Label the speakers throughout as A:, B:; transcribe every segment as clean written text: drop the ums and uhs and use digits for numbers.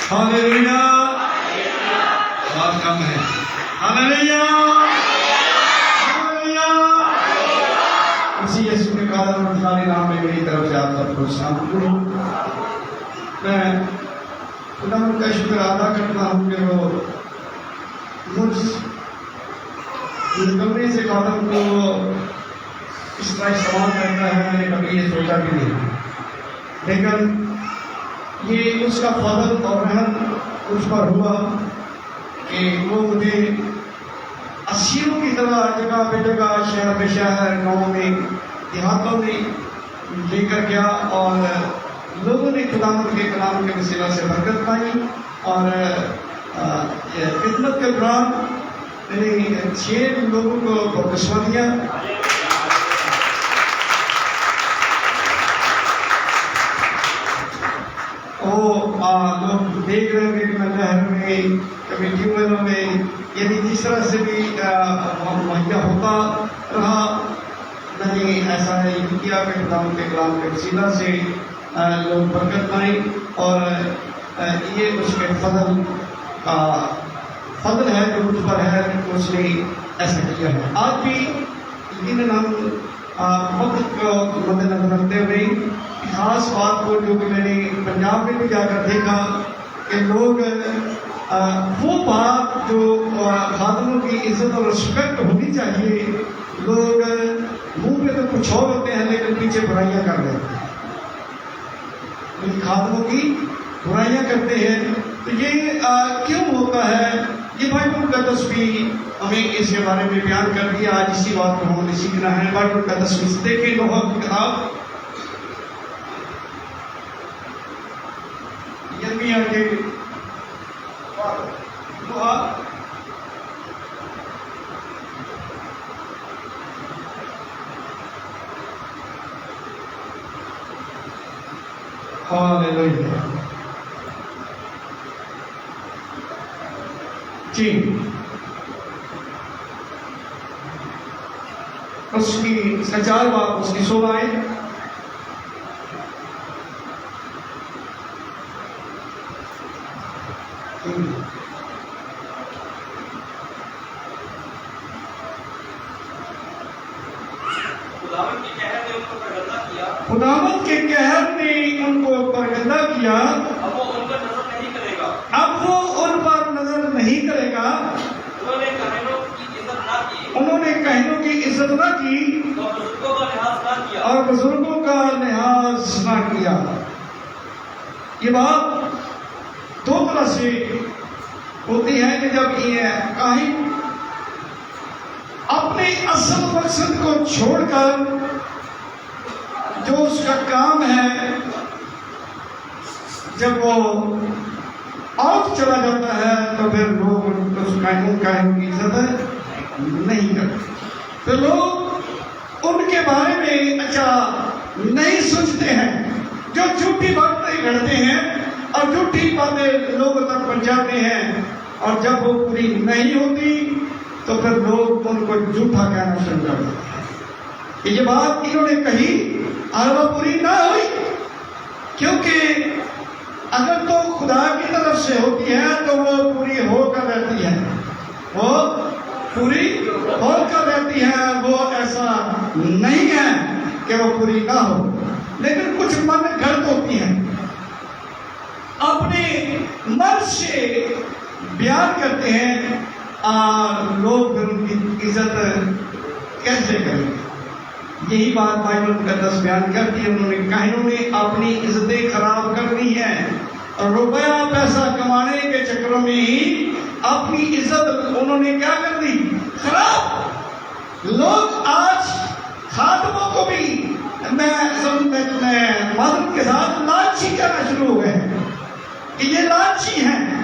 A: ہاللیلویا، بات کم ہے. ہاللیلویا، ہاللیلویا. اسی یسوع کے قادر اور خالی نام میں میری طرف سے آپ سب کو سلام کروں. میں خدا کا شکر ادا کرتا ہوں کہ وہ مجھ کمرے سے قادم کو اس طرح استعمال کرتا ہے. میں نے کبھی یہ سوچا بھی نہیں، لیکن یہ اس کا فضل اور رحم اس پر ہوا کہ وہ مجھے اسیروں کی طرح جگہ پہ جگہ، شہر پہ شہر، گاؤں میں، دیہاتوں میں لے کر گیا، اور لوگوں نے خداوند کے کلام کے وسیلہ سے برکت پائی. اور خدمت کے دوران میں نے 6 لوگوں کو بپتسمہ دیا. لوگ دیکھ رہے ہیں کہ میں نہر میں، کبھی ٹیوب ویلوں میں، یعنی جس طرح سے بھی مہیا ہوتا رہا، میں نے ایسا نہیں کیا کہ خداوند کے کلام کے وسیلہ سے لوگ برکت پائیں. اور یہ اس کے فضل کا فضل ہے جو مجھ پر ہے کہ اس نے ایسا کیا ہے. آج بھی یقیناً ہم وقت کو مد نظر رکھتے ہوئے خاص بات کو جو کہ میں نے پنجاب میں بھی جا کر دیکھا کہ لوگ وہ بات جو خادموں کی عزت اور رسپیکٹ ہونی چاہیے، لوگ منہ پہ تو کچھ اور ہوتے ہیں لیکن پیچھے برائیاں کر رہے ہیں، خادموں کی برائیاں کرتے ہیں. تو یہ کیوں ہوتا ہے؟ یہ بائبل مقدس بھی ہمیں اس کے بارے میں بیان کر دیا. آج اسی بات کو ہم نے سیکھنا ہے. بائبل مقدس میں دیکھیں لوحہ کی کتاب یرمیہ کے لوحہ ہاللیلویا. جی، اس کی 4 باب، اس کی 16 آئے. خداوند کے قہر نے ان کو پرگندہ کیا.
B: اب وہ ان پر نظر نہیں کرے گا.
A: اب وہ ان پر نظر نہیں کرے گا.
B: انہوں نے کاہنوں کی عزت نہ کی.
A: انہوں نے کاہنوں کی عزت نہ کی
B: اور بزرگوں کا لحاظ نہ کیا.
A: اور بزرگوں کا لحاظ نہ کیا. یہ بات 2 طرح سے ہوتی ہے کہ جب یہ کاہن اپنے اصل مقصد کو چھوڑ کر جو اس کا کام ہے، جب وہ آؤٹ چلا جاتا ہے تو پھر لوگ اس کاہن کی عزت نہیں کرتے. پھر لوگ ان کے بارے میں اچھا نہیں سوچتے ہیں، جو جھوٹی باتیں گھڑتے ہیں اور جھوٹی باتیں لوگوں تک پہنچاتے ہیں، اور جب وہ پوری نہیں ہوتی تو پھر لوگ ان کو جھوٹا کہنا شروع کر دیتے ہیں کہ یہ بات انہوں نے کہی اور وہ پوری نہ ہوئی. کیونکہ اگر تو خدا کی طرف سے ہوتی ہے تو وہ پوری ہو کر رہتی ہے، وہ پوری ہو کر رہتی ہے. وہ ایسا نہیں ہے کہ وہ پوری نہ ہو. لیکن کچھ من گھڑت ہوتی ہیں، اپنے من سے بیان کرتے ہیں، اور لوگ ان کی عزت کیسے کریں گے؟ یہی بات بائبل مقدس بیان کرتی ہے. انہوں نے کاہنوں نے اپنی عزتیں خراب کرنی ہیں، اور روپیہ پیسہ کمانے کے چکروں میں ہی اپنی عزت انہوں نے کیا کر دی؟ خراب. لوگ آج خادموں کو بھی میں معذرت کے ساتھ لالچی کہنا شروع ہو گئے ہیں کہ یہ لالچی ہیں،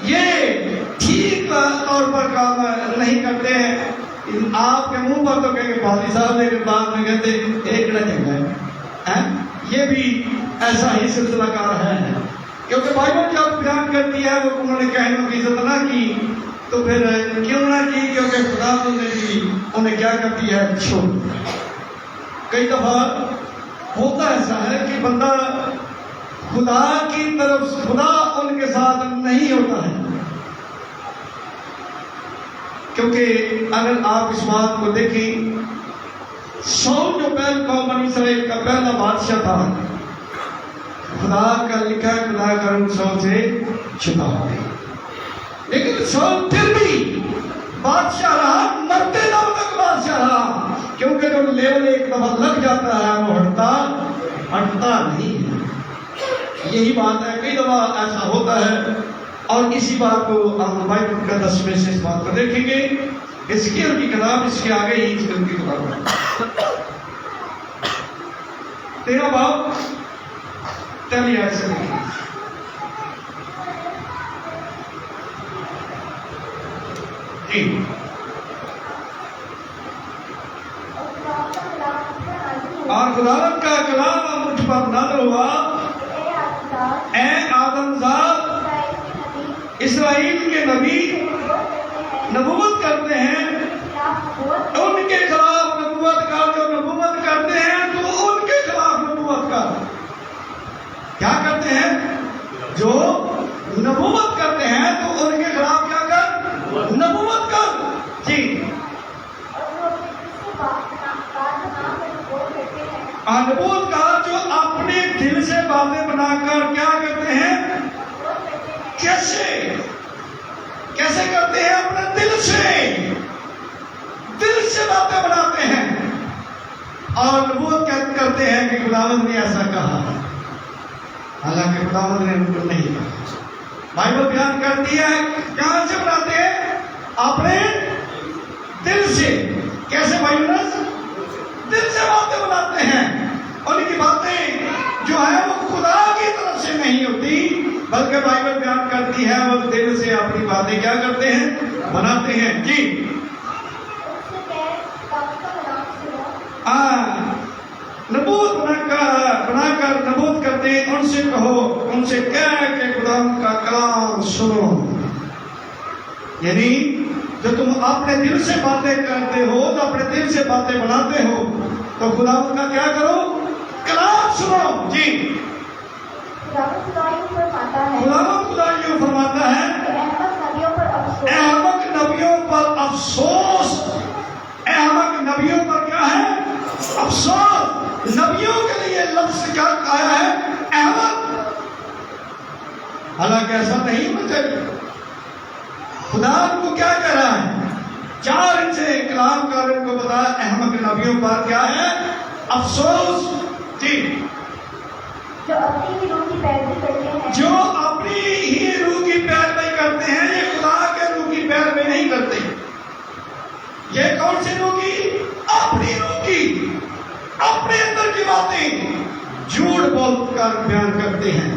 A: یہ ٹھیک طور پر کام نہیں کرتے ہیں. آپ کے منہ پر تو کہیں گے پادری صاحب، لیکن بعد میں کہتے ایک نہ چنگا ہے. یہ بھی ایسا ہی سلسلہ کار ہے، کیونکہ بائبل جب بیان کرتی ہے وہ انہوں نے کاہنوں کی عزت نہ کی تو پھر کیوں نہ کی؟ کیونکہ خدا نے بھی انہیں کیا کرتی ہے؟ چھوڑ. کئی دفعہ ہوتا ایسا ہے کہ بندہ خدا کی طرف، خدا ان کے ساتھ کیونکہ اگر آپ اس بات کو دیکھیں، سول جو پہل قوم بنی اسرائیل کا پہلا بادشاہ تھا، خدا کا لکھا ہے خدا کا رنگ سول سے چھپا ہوا ہے، لیکن سول پھر بھی بادشاہ رہا، مرتے دم تک بادشاہ رہا، کیونکہ جو لیول ایک دفعہ لگ جاتا ہے وہ ہٹتا نہیں ہے۔ یہی بات ہے، کئی دفعہ ایسا ہوتا ہے، اور اسی بات کو ہم بائبل مقدس میں سے اس بات کو دیکھیں گے۔ حزقیل کی کتاب اس کے آگے ہی حزقیل کی کتاب ہے 13 باب 13 آیت سے دیکھیں۔ جی اور خداوند کا کلام مجھ پر نازل ہوا، اے آدم زاد، اسرائیل کے نبی نبوت کرتے ہیں، ان کے خلاف نبوت کر، جو نبوت کرتے ہیں تو ان کے خلاف نبوت کر۔ کیا کرتے ہیں؟ جو نبوت کرتے ہیں تو ان کے خلاف کیا کر؟ نبوت کر۔ جی نبوت کا جو اپنے دل سے باتیں بنا کر کیا کرتے ہیں؟ کیسے کرتے ہیں؟ اپنے دل سے باتیں بناتے ہیں، اور نبوت کرتے ہیں کہ خداوند نے ایسا کہا، حالانکہ خداوند نے ان کو نہیں کہا۔ بائبل بیان کرتی ہے کہاں سے بناتے ہیں؟ اپنے دل سے۔ کیسے بھائی نس؟ دل سے باتیں بناتے ہیں۔ ان کی باتیں جو ہے وہ خدا کی طرف سے نہیں ہوتی، بلکہ بائبل بیان کرتی ہے وہ دل سے اپنی باتیں کیا کرتے ہیں؟ بناتے ہیں۔ جی نبوت بنا کر نبوت کرتے ہیں، ان سے کہو، ان سے کہہ کہ خدا کا کلام سنو۔ یعنی جو تم اپنے دل سے باتیں کرتے ہو، تو اپنے دل سے باتیں بناتے ہو، تو خدا کا کیا کرو؟ کلام سنو۔ جی خدا یہ فرماتا ہے، احمق نبیوں پر افسوس۔ احمق نبیوں پر کیا ہے؟ افسوس۔ نبیوں کے لیے لفظ کیا کہا ہے؟ احمق۔ حالانکہ ایسا نہیں ہونا چاہیے۔ خدا ان کو کیا کہہ رہا ہے؟ 4 ان سے کلام کر ان کو بتایا احمق نبیوں پر کیا ہے؟ افسوس۔ جی
C: جو اپنی ہی روح کی پیروی کرتے ہیں،
A: جو اپنی ہی روح کی پیروی کرتے ہیں، یہ خدا کے روح کی پیروی نہیں کرتے۔ یہ کون سی روح کی؟ اپنی روح کی، اپنے اندر کی باتیں جھوٹ بول کر بیان کرتے ہیں۔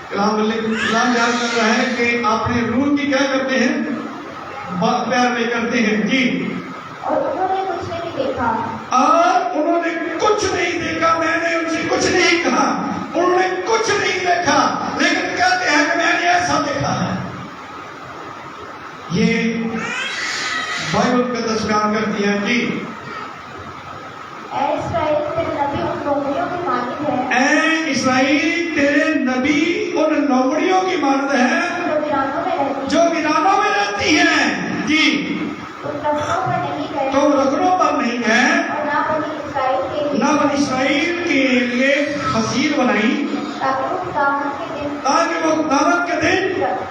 A: کلام بیان کر رہا ہے کہ اپنے روح کی کیا کرتے ہیں؟ پیروی کرتے ہیں۔ جی
C: اور انہوں نے کچھ نہیں دیکھا،
A: اور انہوں نے کچھ نہیں دیکھا۔ میں نے ان سے کچھ نہیں کہا، انہوں نے کچھ نہیں دیکھا، لیکن کہتے ہیں کہ میں نے ایسا دیکھا ہے۔ یہ بائبل کا بیان کرتی ہے۔ جی
C: اے اسرائیل تیرے نبی ان لومڑیوں کی مانند ہے،
A: اے اسرائیل تیرے نبی ان لومڑیوں کی مانند ہے
C: جو ویرانوں میں رہتی
A: جو ویرانوں میں رہتی ہیں۔ جی
C: تم رکھنوں پر نہیں گئے،
A: تم رکھنوں پر نہیں گئے،
C: اور نہ بنی اسرائیل کے لیے،
A: نہ بنی اسرائیل کے لیے خصیر بنائی،
C: تاکہ وہ قیامت کے دن
A: تاکہ وہ قیامت کے دن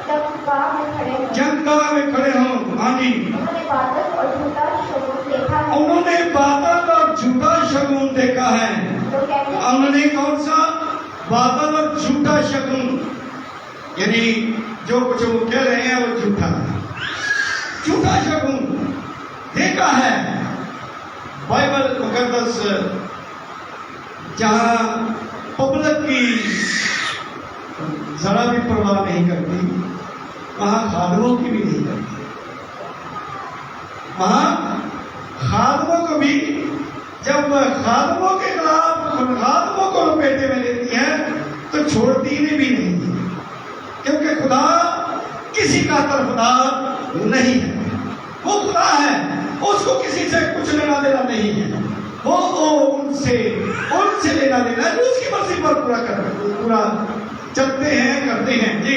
C: جنگگاہ میں کھڑے ہوں۔
A: جنگگاہ میں کھڑے ہوں۔ ہاں جی
C: انہوں نے بادل اور جھوٹا شگون دیکھا ہے،
A: انہوں نے بادل اور جھوٹا شگون دیکھا ہے۔
C: جو کہتے ہیں
A: انہوں نے کون سا؟ بادل اور جھوٹا شگون، یعنی جو کچھ وہ کہہ رہے ہیں وہ جھوٹا ہے، جھوٹا شگون دیکھا ہے۔ بائبل مقدس جہاں پبلک کی ذرا بھی پرواہ نہیں کرتی، وہاں خادموں کی بھی نہیں کرتی۔ وہاں خادموں کو بھی جب خادموں کے خلاف خادموں کو لپیٹے میں لیتی ہیں تو چھوڑتی بھی نہیں، کیونکہ خدا کسی کا طرفدار نہیں ہے۔ وہ خدا ہے، اس کو کسی سے کچھ لینا دینا نہیں ہے۔ وہ ان سے لینا دینا ہے، اس کی مرضی پر پورا چلتے ہیں، کرتے ہیں۔ جی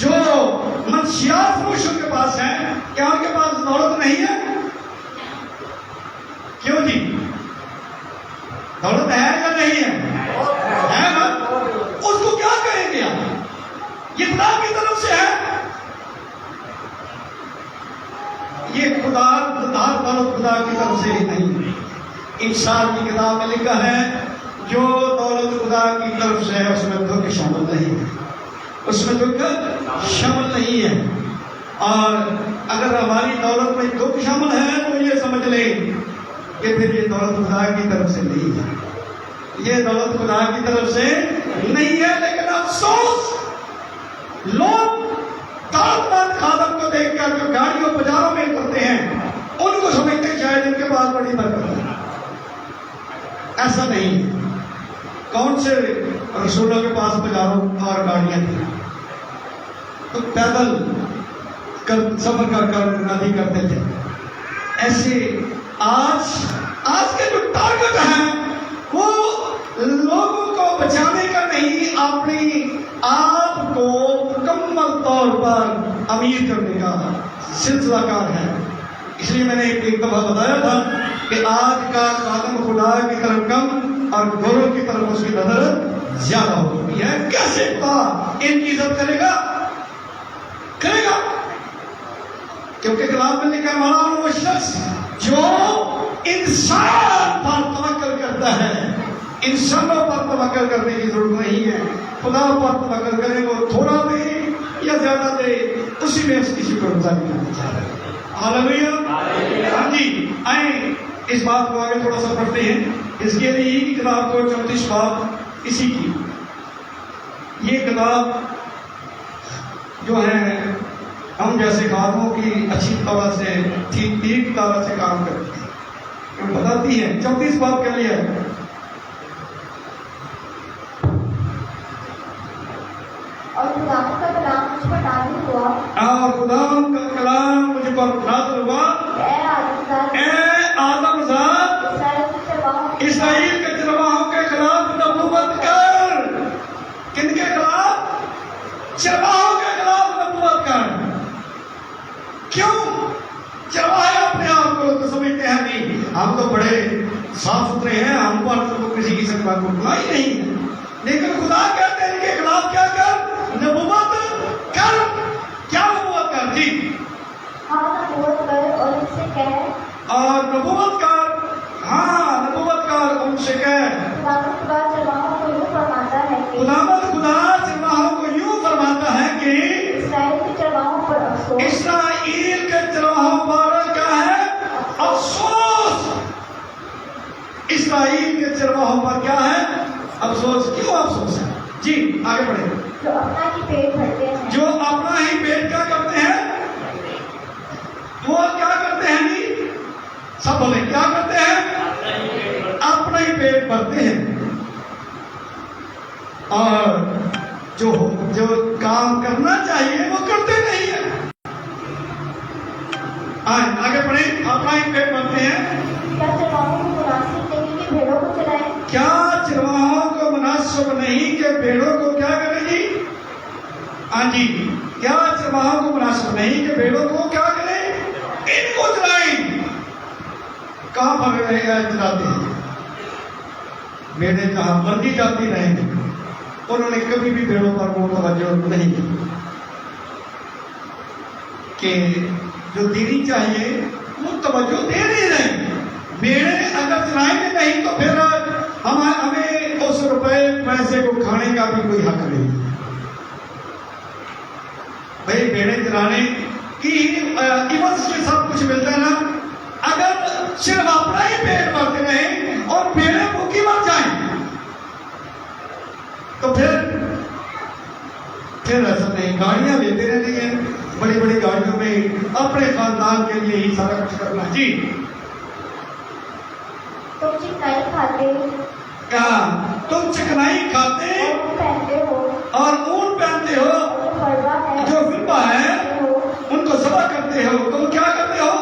A: جو منشیات فروش ان کے پاس ہیں، کیا ان کے پاس دولت نہیں ہے؟ کیوں جی؟ دولت ہے یا نہیں ہے نا؟ اس کو کیا کہیں گے آپ؟ یہ خدا کی طرف سے ہے، یہ خدا ہر دولت خدا کی طرف سے ہی نہیں۔ انسان کی کتاب میں لکھا ہے جو دولت خدا کی طرف سے ہے اس میں دکھ شامل نہیں ہے، اس میں دکھ شامل نہیں ہے۔ اور اگر ہماری دولت میں دکھ شامل ہے تو یہ سمجھ لیں کہ پھر یہ دولت خدا کی طرف سے نہیں ہے، یہ دولت خدا کی طرف سے نہیں ہے۔ لیکن افسوس، لوگ دولت مند خادم کو دیکھ کر جو گاڑیوں بازاروں میں کرتے ہیں ان کو سمجھتے ہیں شاید ان کے پاس بڑی برکت ہے۔ ایسا نہیں ہے۔ کون سے رسولوں کے پاس بازاروں اور گاڑیاں تھیں؟ تو پیدل سفر کر ندی کرتے تھے۔ ایسے آج کے جو ٹارگٹ ہیں وہ لوگوں کو بچانے کا نہیں، اپنی آپ کو مکمل طور پر امیر کرنے کا سلسلہ کار ہے۔ اس لیے میں نے ایک دفعہ بتایا تھا کہ آج کا خادم خدا کی طرف کم اور گوروں کی طرف اس کی نظر زیادہ ہو چکی ہے۔ کیسے خدا ان کی عزت کرے گا؟ کیونکہ کلام میں لکھا ہے وہ شخص جو انسان پر توکل کرتا ہے، انسانوں پر توکل کرنے کی ضرورت نہیں ہے، خدا پر توکل کرے وہ تھوڑا دے یا زیادہ دے اسی میں اس کی شکر گزاری کرنی چاہیے۔ ہاللیلویہ۔ ہاں جی، آئیں اس بات کو آگے تھوڑا سا پڑھتے ہیں۔ اس کے لیے ہی کتاب کو 34 باب اسی کی، یہ کتاب جو ہے ہم جیسے خادموں کی اچھی طرح سے ٹھیک طرح سے کام کرتی ہے، بتاتی ہے 34 باب کے لیے
C: اور خدا کا کلام مجھ پر نازل ہوا،
A: اور خدا کا کلام مجھ پر نازل ہوا، اے آدم ذات اسرائیل کے چرواہوں کے خلاف نبوت کر۔ کن کے خلاف؟ چرواہوں کے خلاف نبوت کر۔ کیوں؟ چرواہے اپنے آپ کو تو سمجھتے ہیں نہیں ہم تو بڑے صاف ستھرے ہیں، ہم پر تو کسی قسم کا گناہ ہی نہیں ہے، لیکن خدا کہتے ہیں ان کے خلاف کیا کر؟ نبوت کر۔ کیا نبوت کر؟ جی
C: ہاں نبوت کر اور ان سے کہہ،
A: اور نبوت کر، ہاں نبوت کر ان سے کہہ،
C: خدا چرواہوں کو یوں فرماتا ہے کہ
A: خدا چرواہوں کو یوں فرماتا ہے کہ
C: اسرائیل کے چرواہوں پر افسوس،
A: اسرائیل کے چرواہوں پر کیا ہے؟ افسوس۔ اسرائیل کے چرواہوں پر کیا ہے؟ افسوس۔ کیوں افسوس ہے؟ جی آگے بڑھیں۔
C: جو اپنا ہی پیٹ بھرتے ہیں،
A: جو اپنا ہی پیٹ کیا کرتے ہیں؟ وہ کیا کرتے ہیں جی؟ سب بولیں کیا کرتے ہیں؟ اپنا ہی پیٹ بھرتے ہیں، اور جو کام کرنا چاہیے وہ کرتے نہیں ہیں۔ آگے بڑھیں۔ اپنا ہی پیٹ بھرتے ہیں۔
C: کیا چرواہوں کو مناسب نہیں کہ بھیڑوں کو چرائیں؟
A: کیا چرواہوں کو مناسب نہیں کہ بھیڑوں کو کیا کرے گی؟ ہاں جی، کیا چرواہوں کو مناسب نہیں کہ بھیڑوں کو کیا کریں؟ ان کو چرائیں۔ کہاں پر چراتے ہیں؟ بھیڑیں جہاں مرضی جاتی رہیں گے، انہوں نے کبھی بھی بھیڑوں پر وہ توجہ نہیں کی کہ جو دینی چاہیے وہ توجہ دے نہیں رہے۔ بھیڑیں اگر چرائیں گے نہیں تو پھر ہمیں اس روپے پیسے کو کھانے کا بھی کوئی حق نہیں۔ بھائی بھیڑیں چرانے کی عوض سے سب کچھ ملتا ہے نا، اگر صرف اپنا ہی پیٹ بھرتے رہیں اور بھیڑیں بھوکی مر جائیں تو پھر ایسا نہیں۔ گاڑیاں لیتے رہتی ہیں، بڑی بڑی گاڑیوں میں اپنے خاندان کے لیے ہی سارا کچھ کرنا۔ جی
C: تم چکنائی کھاتے
A: کہا تم چکنائی کھاتے
C: اور اون پہنتے ہو،
A: اور اون پہنتے ہو،
C: جو فروا ہے
A: جو فربا ہے ان کو ذبح کرتے ہو۔ تم کیا کرتے ہو؟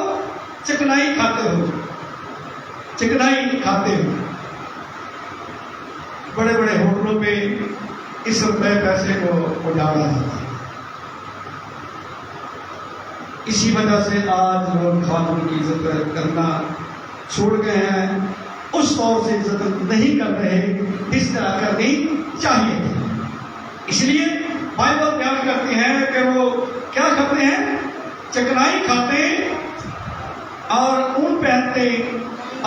A: چکنائی کھاتے ہو، چکنائی کھاتے ہو۔ بڑے بڑے ہوٹلوں پہ اس روپے پیسے کو اجاڑا جاتا ہے، اسی وجہ سے آج لوگ خاتون کی عزت کرنا چھوڑ گئے ہیں، اس طور سے عزت نہیں کر رہے جس طرح کرنی چاہیے تھی۔ اس لیے بائبل بیان کرتے ہیں کہ وہ کیا کرتے ہیں؟ چکنائی کھاتے اور اون پہنتے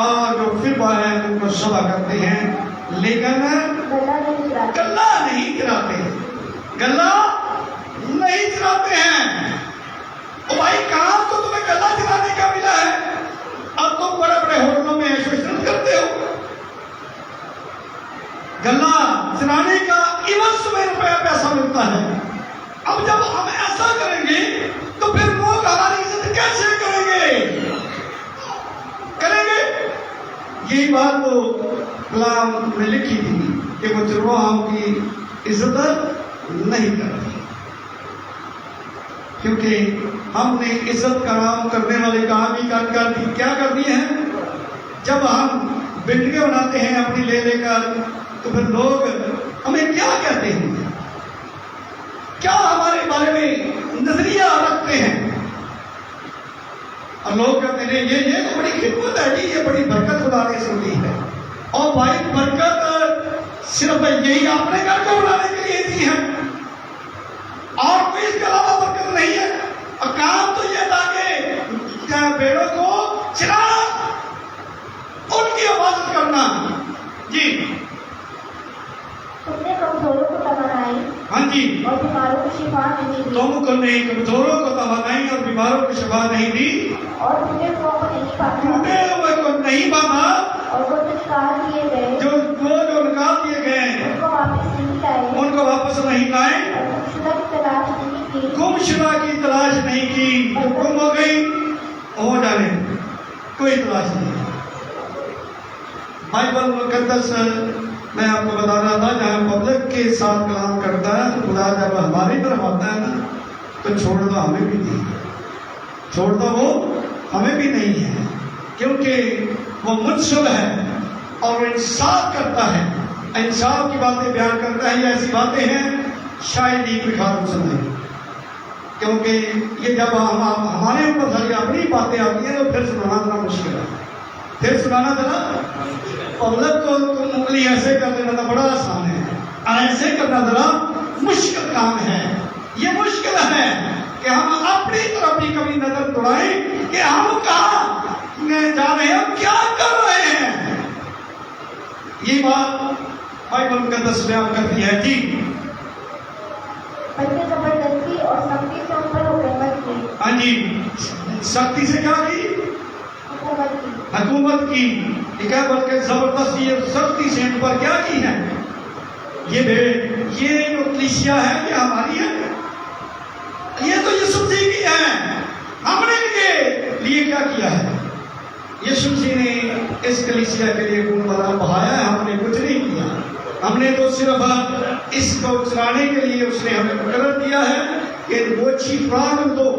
A: اور جو فربہ ہے ان کو شبہ کرتے ہیں، لیکن
C: گلا نہیں چڑھاتے۔
A: گلہ نہیں گراتے، گلہ نہیں چڑھاتے ہیں۔ او بھائی کام تو تمہیں گلہ چڑھانے کا ملا ہے اور تم بڑے بڑے ہوٹلوں میں عیش و عشرت کرتے ہو۔ گلہ چڑھانے کا عوض تمہیں روپیہ پیسہ ملتا ہے۔ اب جب ہم ایسا کریں گے تو پھر لوگ ہماری عزت کیسے کریں گے؟ یہی بات تو کلام میں لکھی تھی کہ وہ چرواہوں کی عزت نہیں کرتے، کیونکہ ہم نے عزت کا نام کرنے والے کام ہی کیا کرنی ہے؟ جب ہم بلڈنگیں بناتے ہیں اپنی لے لے کر تو پھر لوگ ہمیں کیا کہتے ہیں، کیا ہمارے بارے میں نظریہ رکھتے ہیں، اور لوگ کہتے ہیں یہ تو بڑی خدمت ہے جی، یہ بڑی برکت خدا نے سنی ہے۔ اور بھائی برکت صرف یہی اپنے گھر کو بنانے کے لیے دی ہے اور کوئی اس کے علاوہ برکت نہیں ہے۔ اور کام تو یہ تھا کہ بیڑوں کو چلانا، ان کی حفاظت کرنا۔ جی
C: تم نے کمزوروں کو توانائی
A: ہاں جی،
C: اور بیماروں کو شفا نہیں دی،
A: تم کو نہیں کمزوروں کو توانائی اور بیماروں کو شفا نہیں دی،
C: اور ٹوٹے ہوا کو نہیں باندھا،
A: ٹوٹے ہوئے کو نہیں باندھا،
C: اور وہ جو نکال دیے گئے
A: جو نکال دیے گئے
C: ان کو واپس نہیں لائے،
A: ان کو واپس نہیں لائے،
C: اور گمشدہ کی تلاش نہیں کی،
A: گمشدہ کی تلاش نہیں کی، جو گم ہو گئی ہو جانے، کوئی تلاش نہیں۔ بائبل مقدس میں آپ کو بتا رہا تھا جہاں پبلک کے ساتھ کلام کرتا ہے تو خدا جب ہماری طرف آتا ہے نا تو چھوڑنا ہمیں بھی نہیں ہے، چھوڑتا وہ ہمیں بھی نہیں ہے، کیونکہ وہ منصف ہے اور انصاف کرتا ہے، انصاف کی باتیں بیان کرتا ہے۔ یہ ایسی باتیں ہیں شاید ہی کوئی خاتون سنائے، کیونکہ یہ جب ہمارے اوپر ساری اپنی باتیں آتی ہیں تو پھر سنانا ذرا مشکل ہے، پھر سنانا ذرا پبلک کو تم انگلی ایسے کر دینا تو بڑا آسان ہے، اور ایسے کرنا ذرا مشکل کام ہے۔ یہ مشکل ہے کہ ہم اپنی طرف بھی کبھی نظر دوڑائیں کہ ہم کہاں جا رہے ہیں، ہم کیا کر رہے ہیں۔ یہ بات بائبل مقدس بیان کرتی ہے۔ جی
C: بلکہ زبردستی اور سختی سے ان پر حکومت کی،
A: ہاں جی، سختی سے کیا کی؟
C: حکومت کی،
A: حکومت کی، ٹھیک ہے، بلکہ زبردستی اور سختی سے ان پر کیا کی ہے؟ یہ جو کلیسیا ہے یہ ہماری ہے، یہ تو یسوع مسیح کی ہے۔ ہم نے ان کے لیے کیا کیا ہے؟ یسوع مسیح نے اس کلیسیا کے لیے خون بہایا ہے، ہم نے کچھ نہیں کیا، ہم نے تو صرف اس کو چلانے کے لیے اس نے ہمیں مقرر کیا ہے کہ وہ اچھی فراغ دو،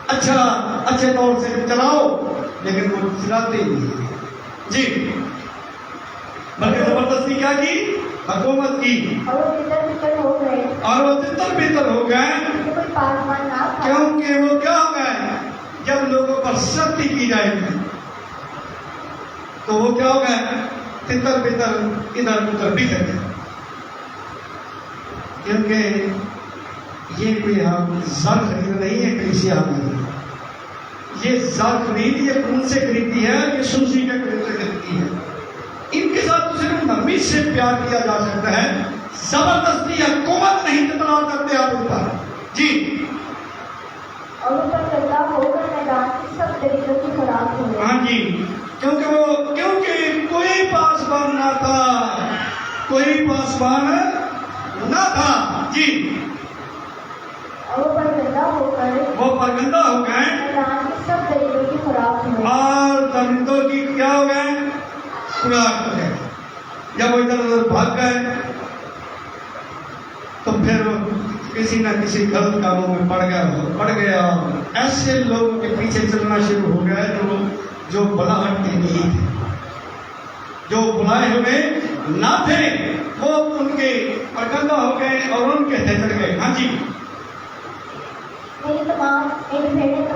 A: اچھے طور سے چلاؤ، لیکن وہ چلاتے ہی نہیں۔ جی بلکہ زبردستی کیا کی؟ حکومت کی،
C: اور وہ تتر بتر ہو گئے،
A: اور وہ تتر بتر ہو گئے،
C: کیونکہ کوئی پاسبان نہ تھا،
A: کیونکہ وہ کیا ہو گئے؟ جب لوگوں پر سختی کی جائے گی تو وہ کیا ہو گئے؟ تتر بتر ادھر ادھر بکھر گئے، کیونکہ یہ کوئی ہم زر خرید نہیں ہے کلیسیا میں، یہ زر خرید یہ خون سے خریدتی ہے، یہ سوزی کے خون سے خریدتی ہے۔ ان کے ساتھ تو صرف نرمی سے پیار کیا جا سکتا ہے، زبردستی حکومت نہیں تطلع کرتے آپ ان پر۔ جی
C: اور ان پر گندا ہو کر میدان کی سب طریقوں کی خوراک ہو گئی،
A: ہاں جی، کیونکہ کوئی پاسبان نہ تھا، کوئی پاسبان نہ تھا۔ جی
C: اور وہ پرگندہ ہو کر
A: وہ پرگندہ ہو گئے
C: میدان کی سب طریقوں کی خوراک ہو گئی،
A: اور درندوں کی کیا ہو گئے؟ خوراک ہو گئے۔ جب وہ ادھر ادھر بھاگ گئے تو پھر کسی نہ کسی غلط کاموں میں پڑ گیا، ایسے لوگوں کے پیچھے چلنا شروع ہو گیا جو بلاہٹ کے نہیں تھے، جو بلائے ہوئے نہ تھے، وہ ان کے پرگندہ ہو گئے اور ان کے چڑھ گئے۔ ہاں جی
C: میری بھیڑیں